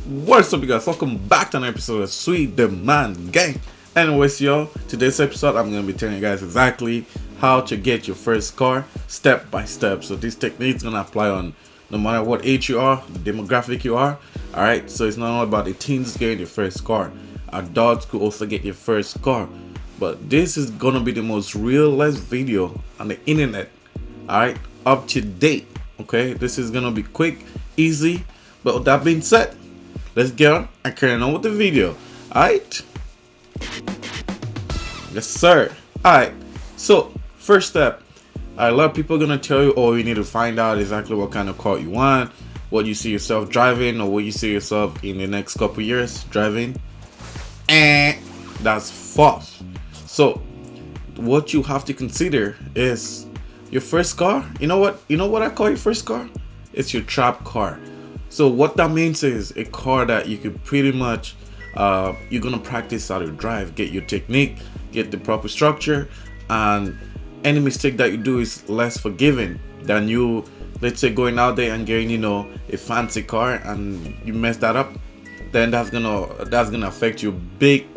What's up, you guys? Welcome back to an episode of Sweet Demand Gang. Anyways, y'all, today's episode I'm gonna be telling you guys exactly how to get your first car step by step. So this technique is gonna apply on no matter what age you are, the demographic you are. Alright, so it's not all about the teens getting your first car. Adults could also get your first car. But this is gonna be the most realist video on the internet. Alright, up to date. Okay, this is gonna be quick, easy. But with that being said, let's get on and carry on with the video. Alright? Yes, sir. Alright, so first step, a lot of people are gonna tell you, oh, you need to find out exactly what kind of car you want, what you see yourself driving, or what you see yourself in the next couple years driving. And that's false. So what you have to consider is your first car. You know what I call your first car? It's your trap car. So what that means is a car that you could pretty much you're gonna practice how to drive, get your technique, get the proper structure, and any mistake that you do is less forgiving than you, let's say, going out there and getting a fancy car and you mess that up. Then that's gonna affect you big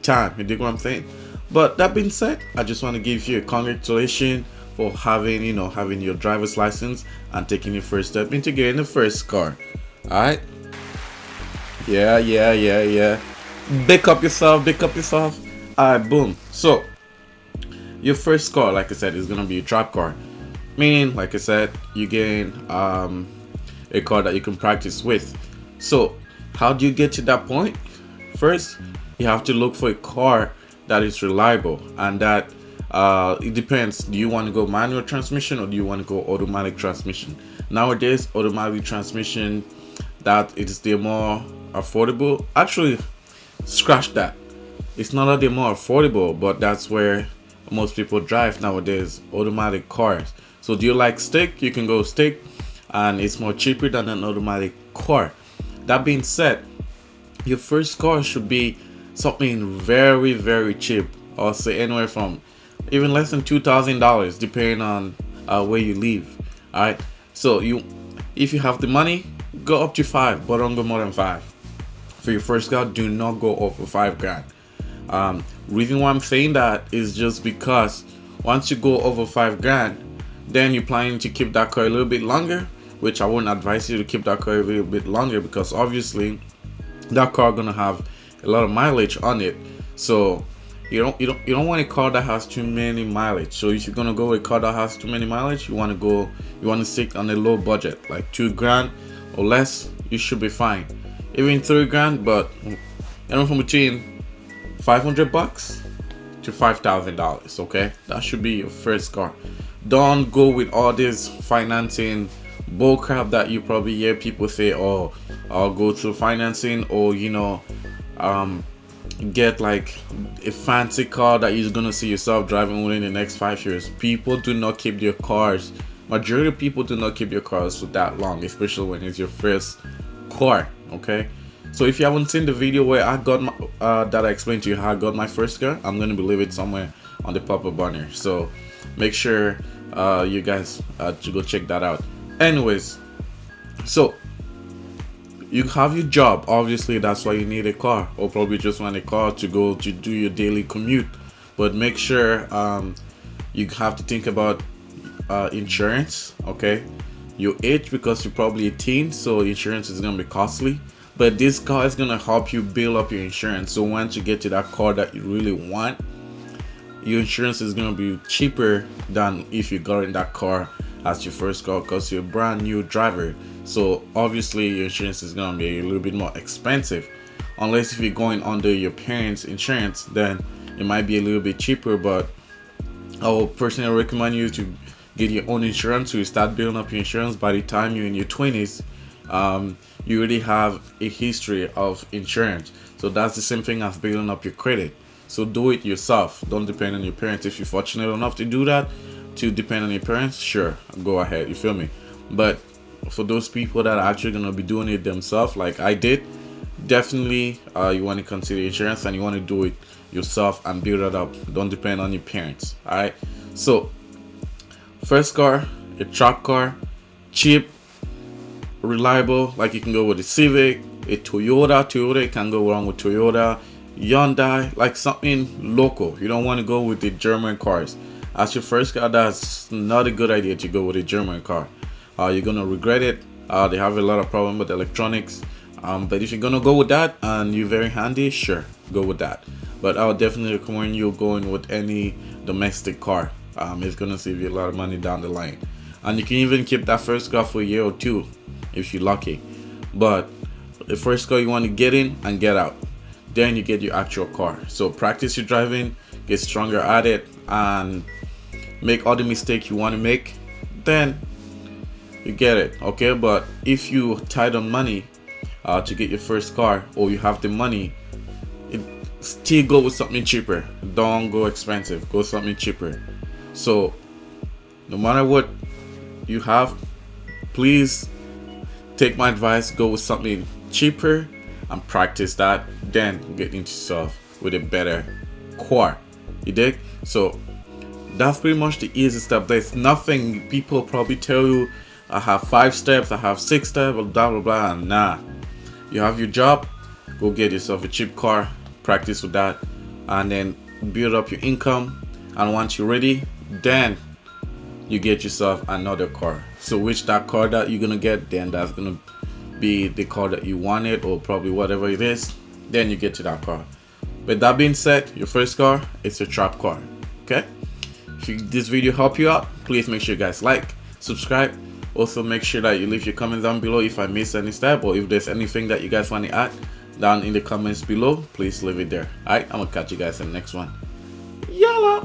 time. You dig what I'm saying? But that being said, I just want to give you a congratulations for having your driver's license and taking your first step into getting the first car. Alright? Yeah. Pick up yourself. Alright, boom. So your first car, like I said, is gonna be a trap car. Meaning, like I said, you gain a car that you can practice with. So how do you get to that point? First, you have to look for a car that is reliable, and that it depends. Do you want to go manual transmission or do you want to go automatic transmission? Nowadays, automatic transmission, that it is the more affordable. Actually, scratch that. It's not that they're more affordable, but that's where most people drive nowadays, automatic cars. So do you like stick? You can go stick, and it's more cheaper than an automatic car. That being said, your first car should be something very, very cheap. I'll say anywhere from even less than $2,000, depending on where you live. Alright, so if you have the money, go up to 5, but don't go more than 5. For your first car, do not go over 5 grand. Reason why I'm saying that is just because once you go over 5 grand, then you're planning to keep that car a little bit longer, which I wouldn't advise you to keep that car a little bit longer, because obviously that car gonna have a lot of mileage on it. So you don't want a car that has too many mileage. So if you're gonna go with a car that has too many mileage, you want to stick on a low budget, like 2 grand or less. You should be fine. Even 3 grand, but from between $500 to $5,000. Okay, that should be your first car. Don't go with all this financing bull crap that you probably hear people say, oh, I'll go through financing, or get like a fancy car that you're gonna see yourself driving within the next 5 years. People do not keep their cars. Majority of people do not keep their cars for that long, especially when it's your first car. Okay, so if you haven't seen the video where I got my that I explained to you how I got my first car, I'm gonna leave it somewhere on the pop-up banner. So make sure you guys to go check that out. Anyways, so you have your job. Obviously, that's why you need a car, or probably just want a car to go to do your daily commute. But make sure you have to think about insurance. Okay, your age, because you're probably a teen, so insurance is gonna be costly. But this car is gonna help you build up your insurance. So once you get to that car that you really want, your insurance is gonna be cheaper than if you got in that car as your first car, because you're a brand new driver. So obviously your insurance is gonna be a little bit more expensive, unless if you're going under your parents' insurance, then it might be a little bit cheaper. But I will personally recommend you to get your own insurance. So you start building up your insurance. By the time you're in your 20s, you already have a history of insurance. So that's the same thing as building up your credit. So do it yourself. Don't depend on your parents. If you're fortunate enough to do that, to depend on your parents, sure, go ahead. You feel me? But for those people that are actually gonna be doing it themselves, like I did, definitely you want to consider insurance, and you want to do it yourself and build it up. Don't depend on your parents. All right. So first car, a truck car, cheap, reliable. Like you can go with a Civic, a Toyota. You can go wrong with Toyota, Hyundai, like something local. You don't want to go with the German cars. As your first car, that's not a good idea to go with a German car. You're gonna regret it. They have a lot of problem with electronics. But if you're gonna go with that and you're very handy, sure, go with that. But I would definitely recommend you going with any domestic car. It's gonna save you a lot of money down the line, and you can even keep that first car for a year or two if you're lucky. But the first car you want to get in and get out, then you get your actual car. So practice your driving, get stronger at it, and make all the mistakes you want to make. Then you get it, okay? But if you tied on money to get your first car, or you have the money, still go with something cheaper. Don't go expensive, go something cheaper. So no matter what you have, please take my advice, go with something cheaper and practice that, then get into yourself with a better car. You dig? So that's pretty much the easy step. There's nothing people probably tell you, I have 5 steps, I have 6 steps, blah blah blah. Nah, you have your job, go get yourself a cheap car, practice with that, and then build up your income. And once you're ready, then you get yourself another car. So which that car that you're gonna get, then that's gonna be the car that you wanted, or probably whatever it is, then you get to that car. But that being said, your first car, it's a trap car. Okay, if this video helped you out, please make sure you guys like, subscribe. Also make sure that you leave your comments down below if I missed any step, or if there's anything that you guys want to add down in the comments below, please leave it there. Alright, I'm gonna catch you guys in the next one. Yalla.